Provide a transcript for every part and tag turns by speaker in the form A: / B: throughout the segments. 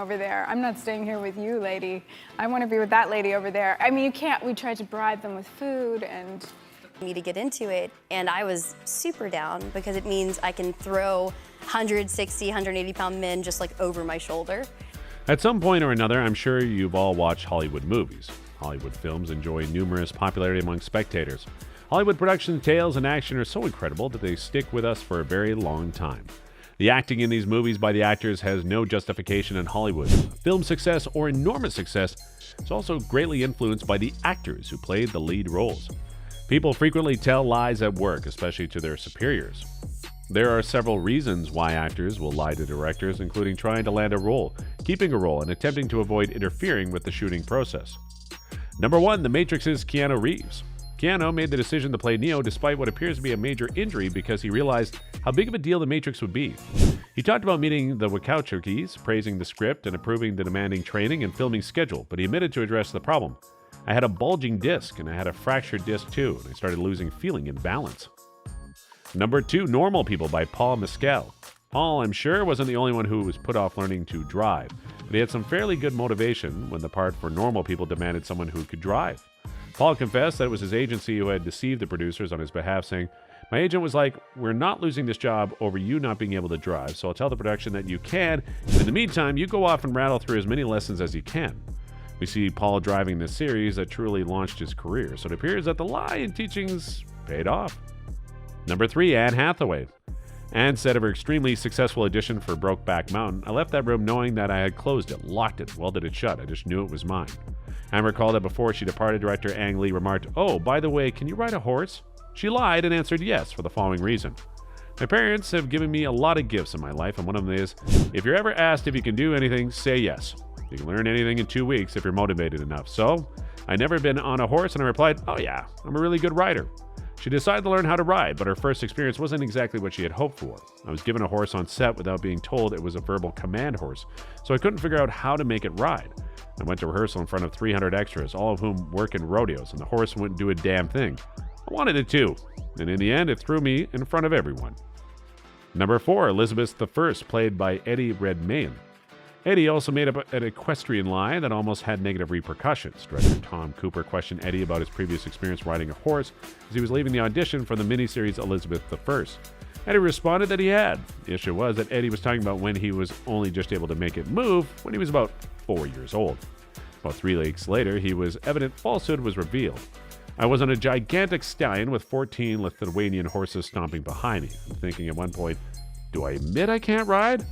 A: over there. I'm not staying here with you, lady. I want to be with that lady over there. I mean, you can't. We tried to bribe them with food and...
B: Me to get into it, and I was super down because it means I can throw 160, 180-pound men just like over my shoulder.
C: At some point or another, I'm sure you've all watched Hollywood movies. Hollywood films enjoy numerous popularity among spectators. Hollywood production tales and action are so incredible that they stick with us for a very long time. The acting in these movies by the actors has no justification in Hollywood. Film success or enormous success is also greatly influenced by the actors who played the lead roles. People frequently tell lies at work, especially to their superiors. There are several reasons why actors will lie to directors, including trying to land a role, keeping a role, and attempting to avoid interfering with the shooting process. Number 1, The Matrix's Keanu Reeves. Keanu made the decision to play Neo despite what appears to be a major injury because he realized how big of a deal The Matrix would be. He talked about meeting the Wachowskis, praising the script, and approving the demanding training and filming schedule, but he admitted to address the problem. I had a bulging disc, and I had a fractured disc too, and I started losing feeling and balance. Number 2, Normal People by Paul Mescal. Paul, I'm sure, wasn't the only one who was put off learning to drive, but he had some fairly good motivation when the part for Normal People demanded someone who could drive. Paul confessed that it was his agency who had deceived the producers on his behalf, saying, "My agent was like, we're not losing this job over you not being able to drive, so I'll tell the production that you can, and in the meantime, you go off and rattle through as many lessons as you can." We see Paul driving this series that truly launched his career, so it appears that the lie and teachings paid off. Number 3, Anne Hathaway. Anne said of her extremely successful audition for Brokeback Mountain, "I left that room knowing that I had closed it, locked it, welded it shut. I just knew it was mine." Anne recalled that before she departed, director Ang Lee remarked, "Oh, by the way, can you ride a horse?" She lied and answered yes for the following reason. "My parents have given me a lot of gifts in my life, and one of them is, if you're ever asked if you can do anything, say yes. You can learn anything in 2 weeks if you're motivated enough. So, I'd never been on a horse, and I replied, oh yeah, I'm a really good rider." She decided to learn how to ride, but her first experience wasn't exactly what she had hoped for. I was given a horse on set without being told it was a verbal command horse, so I couldn't figure out how to make it ride. I went to rehearsal in front of 300 extras, all of whom work in rodeos, and the horse wouldn't do a damn thing. I wanted it to, and in the end, it threw me in front of everyone. Number 4, Elizabeth I, played by Eddie Redmayne. Eddie also made up an equestrian lie that almost had negative repercussions. Director Tom Cooper questioned Eddie about his previous experience riding a horse as he was leaving the audition for the miniseries Elizabeth I. Eddie responded that he had. The issue was that Eddie was talking about when he was only just able to make it move when he was about 4 years old. About 3 weeks later, he was evident falsehood was revealed. I was on a gigantic stallion with 14 Lithuanian horses stomping behind me. I'm thinking at one point, do I admit I can't ride?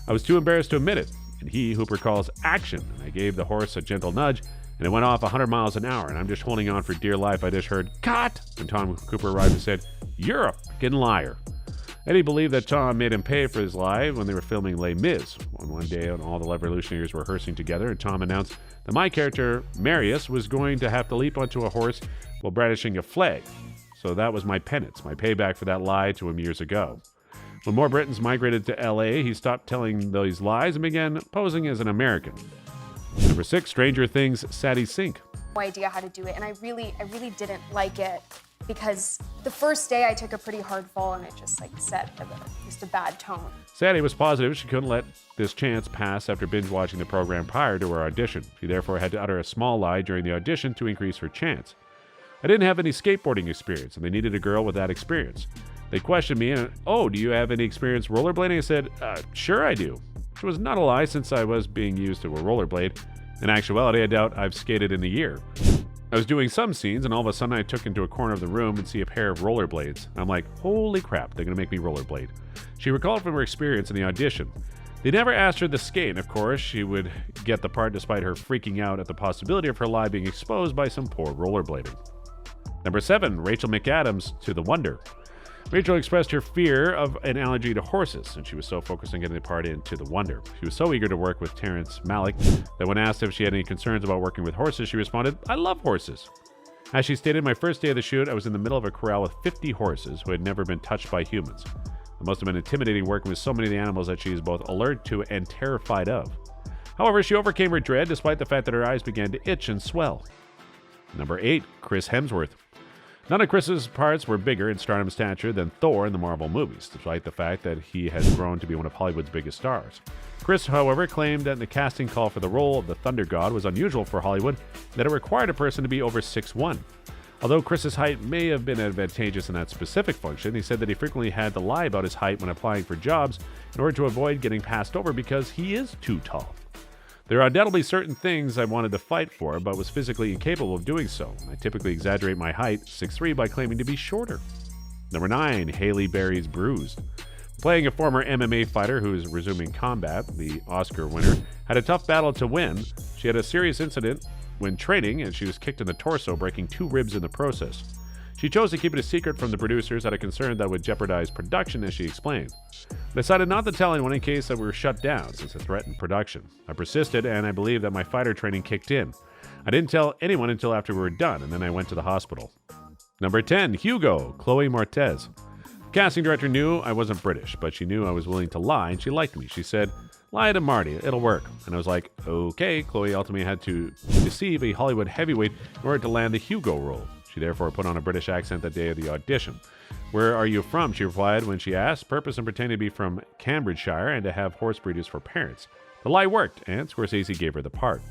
C: I was too embarrassed to admit it. And he, Hooper, calls action, and I gave the horse a gentle nudge, and it went off 100 miles an hour, and I'm just holding on for dear life. I just heard, cut! And Tom Cooper arrived and said, you're a fucking liar. Eddie believed that Tom made him pay for his lie when they were filming Les Mis. One day, all the revolutionaries were rehearsing together, and Tom announced that my character, Marius, was going to have to leap onto a horse while brandishing a flag. So that was my penance, my payback for that lie to him years ago. When more Britons migrated to LA, he stopped telling those lies and began posing as an American. Number 6, Stranger Things, Sadie Sink.
D: No idea how to do it, and I really didn't like it because the first day I took a pretty hard fall and it just set just a bad tone.
C: Sadie was positive she couldn't let this chance pass after binge watching the program prior to her audition. She therefore had to utter a small lie during the audition to increase her chance. I didn't have any skateboarding experience, and they needed a girl with that experience. They questioned me, and, oh, do you have any experience rollerblading? I said, sure I do. Which was not a lie since I was being used to a rollerblade. In actuality, I doubt I've skated in a year. I was doing some scenes, and all of a sudden I took into a corner of the room and see a pair of rollerblades. I'm like, holy crap, they're going to make me rollerblade. She recalled from her experience in the audition. They never asked her to skate, and of course, she would get the part despite her freaking out at the possibility of her lie being exposed by some poor rollerblading. Number 7, Rachel McAdams to The Wonder. Rachel expressed her fear of an allergy to horses, and she was so focused on getting the part into The Wonder. She was so eager to work with Terrence Malick that when asked if she had any concerns about working with horses, she responded, I love horses. As she stated, my first day of the shoot, I was in the middle of a corral with 50 horses who had never been touched by humans. It must have been intimidating working with so many of the animals that she is both alert to and terrified of. However, she overcame her dread despite the fact that her eyes began to itch and swell. Number 8, Chris Hemsworth. None of Chris's parts were bigger in stardom stature than Thor in the Marvel movies, despite the fact that he has grown to be one of Hollywood's biggest stars. Chris, however, claimed that the casting call for the role of the Thunder God was unusual for Hollywood, that it required a person to be over 6'1". Although Chris's height may have been advantageous in that specific function, he said that he frequently had to lie about his height when applying for jobs in order to avoid getting passed over because he is too tall. There are undoubtedly certain things I wanted to fight for, but was physically incapable of doing so. I typically exaggerate my height, 6'3", by claiming to be shorter. Number 9, Halle Berry's Bruised. Playing a former MMA fighter who is resuming combat, the Oscar winner had a tough battle to win. She had a serious incident when training, and she was kicked in the torso, breaking 2 ribs in the process. She chose to keep it a secret from the producers out of concern that would jeopardize production, as she explained. I decided not to tell anyone in case that we were shut down, since it threatened production. I persisted, and I believe that my fighter training kicked in. I didn't tell anyone until after we were done, and then I went to the hospital. Number 10, Hugo, Chloe Moretz. The casting director knew I wasn't British, but she knew I was willing to lie, and she liked me. She said, "Lie to Marty, it'll work." And I was like, okay. Chloe ultimately had to deceive a Hollywood heavyweight in order to land the Hugo role. She therefore put on a British accent that day of the audition. "Where are you from?" she replied when she asked, purpose in pretending to be from Cambridgeshire and to have horse breeders for parents. The lie worked, and Scorsese gave her the part.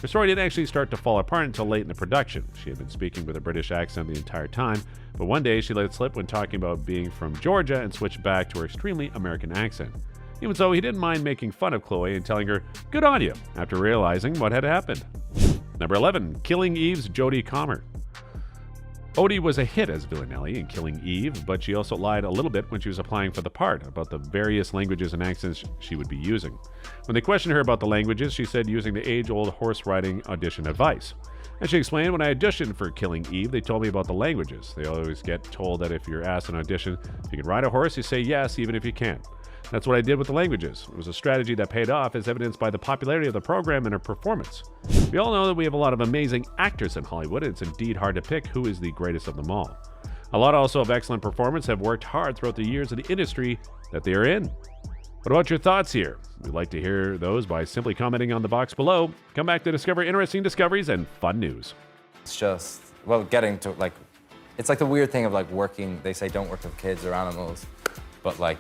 C: Her story didn't actually start to fall apart until late in the production. She had been speaking with a British accent the entire time, but one day she let it slip when talking about being from Georgia and switched back to her extremely American accent. Even so, he didn't mind making fun of Chloe and telling her, "Good on you," after realizing what had happened. Number 11, Killing Eve's Jodie Comer. Odie was a hit as Villanelli in Killing Eve, but she also lied a little bit when she was applying for the part about the various languages and accents she would be using. When they questioned her about the languages, she said using the age-old horse riding audition advice. And she explained, when I auditioned for Killing Eve, they told me about the languages. They always get told that if you're asked an audition if you can ride a horse, you say yes, even if you can't. That's what I did with the languages. It was a strategy that paid off, as evidenced by the popularity of the program and her performance. We all know that we have a lot of amazing actors in Hollywood, and it's indeed hard to pick who is the greatest of them all. A lot also of excellent performance have worked hard throughout the years of the industry that they are in. What about your thoughts here? We'd like to hear those by simply commenting on the box below. Come back to discover interesting discoveries and fun news.
E: It's just, well, getting to, like, it's like the weird thing of, like, working, they say don't work with kids or animals, but, like,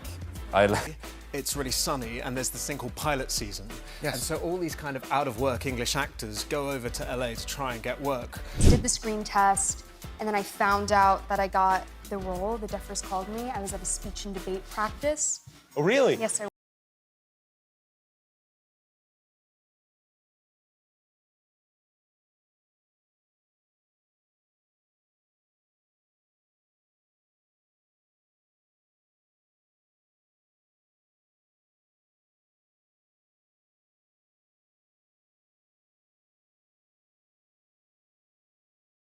F: It's really sunny, and there's this thing called pilot season.
G: Yes.
F: And so all these kind of out-of-work English actors go over to LA to try and get work.
D: Did the screen test, and then I found out that I got the role. The Duffers called me. I was at a speech and debate practice.
G: Oh, really?
D: Yes, I